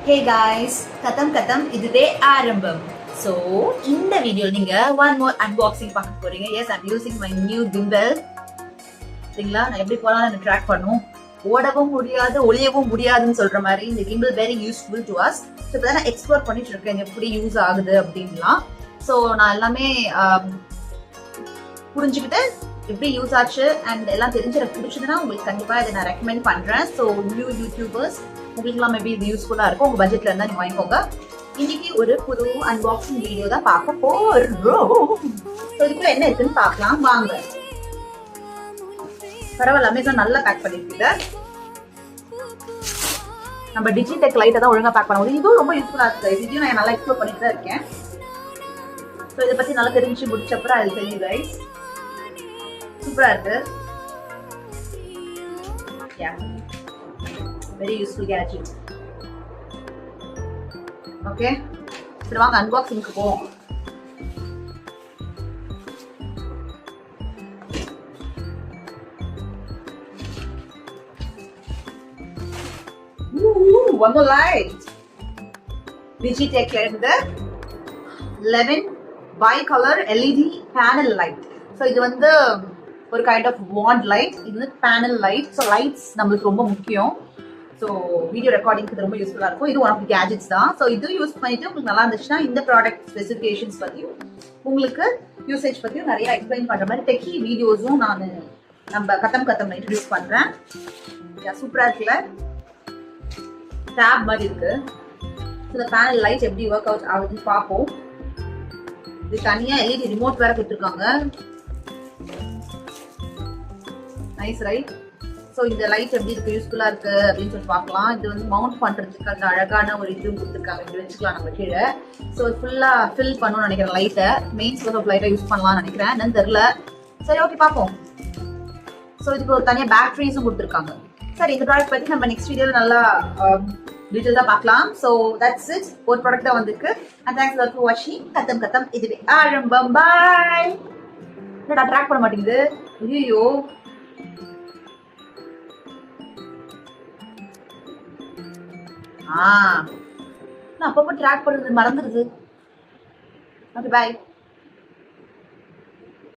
Hey guys, கதம் கதம் இதுவே ஆரம்பம். So இந்த வீடியோ நீங்க one more unboxing பார்க்க போறீங்க. Yes, I'm using my new gimbal. சரிங்களா, நான் எப்படி போனாலும் எனக்கு ட்ராக் பண்ணும், ஓடவும் முடியாது ஒளியவும் முடியாதுன்னு சொல்ற மாதிரி இந்த gimbal very useful to us. So இப்போ நான் எக்ஸ்ப்ளோர் பண்ணிட்டு இருக்கேன் எப்படி யூஸ் ஆகுது அப்படின்லாம். ஸோ நான் எல்லாமே புரிஞ்சுக்கிட்டு எப்படி யூஸ் ஆச்சு அண்ட் எல்லாம் தெரிஞ்சு எனக்கு பிடிச்சதுன்னா உங்களுக்கு கண்டிப்பாக இதை நான் ரெக்கமெண்ட் பண்ணுறேன். ஸோ நியூ யூடியூபர்ஸ் உங்களுக்குலாம் மேபி இது யூஸ்ஃபுல்லாக இருக்கும், உங்கள் பட்ஜெட்டில் இருந்தால் நீங்கள் வாங்கிக்கோங்க. இன்னைக்கு ஒரு புது அன்பாக்சிங் வீடியோ தான் பார்க்க போகிறோம். ஸோ இதுக்குள்ள என்ன இருக்குன்னு பார்க்கலாம் வாங்க. பரவாயில்ல, அமேசான் நல்லா பேக் பண்ணிருக்குது. நம்ம டிஜிடெக் லைட்டை தான் ஒழுங்காக பேக் பண்ண முடியும். இதுவும் ரொம்ப யூஸ்ஃபுல்லாக இருக்குது. இதையும் நான் நல்லா எக்ஸ்ப்ளோர் பண்ணிட்டு தான் இருக்கேன். ஸோ இதை பற்றி நல்லா தெரிஞ்சு முடிச்சப்பறம் அது தெரியும் கைஸ். சூப்பரா இருக்கு. Very useful gadget. ஓகே, சரி வாங்க அன்பாக்சிங்க்கு போவோம். One more light. Digitech இருந்து 11 bi-color LED panel light. So இது வந்து ஒரு கைண்ட் ஆஃப் வாண்ட் லைட், இது வந்து பேனல் லைட். ஸோ லைட்ஸ் நம்மளுக்கு ரொம்ப முக்கியம். ஸோ வீடியோ ரெக்கார்டிங்க்கு இது ரொம்ப யூஸ்ஃபுல்லாக இருக்கும். இது ஒன் ஆஃப் தி கேஜெட்ஸ் தான். ஸோ இது யூஸ் பண்ணிட்டு உங்களுக்கு நல்லா இருந்துச்சுன்னா இந்த ப்ராடக்ட் ஸ்பெசிஃபிகேஷன்ஸ் பற்றியும் உங்களுக்கு யூசேஜ் பற்றியும் நிறைய எக்ஸ்பிளைன் பண்ணுற மாதிரி டெக்கி வீடியோஸும் நான் நம்ம கத்தம் இன்ட்ரடியூஸ் பண்ணுறேன். சூப்பராக இருக்குல்ல, டேப் மாதிரி இருக்கு. இந்த பேனல் லைட் எப்படி ஒர்க் அவுட் ஆகுதுன்னு பார்ப்போம். இது தனியாக எல்இடி ரிமோட் வேற கொடுத்துருக்காங்க. Nice right. ஸோ இந்த லைட் எப்படி இருக்கு, யூஸ்ஃபுல்லா இருக்கு அப்படின்னு சொல்லி பார்க்கலாம். இது வந்து மவுண்ட் பண்றதுக்கு அந்த அழகான ஒரு இது கொடுத்துருக்காங்க, இப்படி வச்சுக்கலாம் நம்ம கீழே. ஸோ ஃபுல்லா ஃபில் பண்ணணும்னு நினைக்கிறேன் லைட்டை. மெயின் சோர்ஸ் ஆஃப் லைட்டை யூஸ் பண்ணலாம்னு நினைக்கிறேன், என்னன்னு தெரியல. சரி ஓகே பார்ப்போம். ஸோ இதுக்கு ஒரு தனியாக பேட்டரிஸும் கொடுத்துருக்காங்க. சரி, இந்த ப்ராடக்ட் பத்தி நம்ம நெக்ஸ்ட் வீடியோவில் நல்லா டீட்டெயிலாக பார்க்கலாம். So that's it. ஒரு ப்ராடக்ட் தான் வந்திருக்கு. அண்ட் தேங்க்ஸ் ஃபார் வாட்சிங். கத்தம் இதுவே ஆரம்பம். பாய். என்னடா ட்ராக் பண்ண மாட்டேங்குது, ஐயோ. நான் அப்பப்போ ட்ராக் பண்ணுறது மறந்துடுது. Okay bye.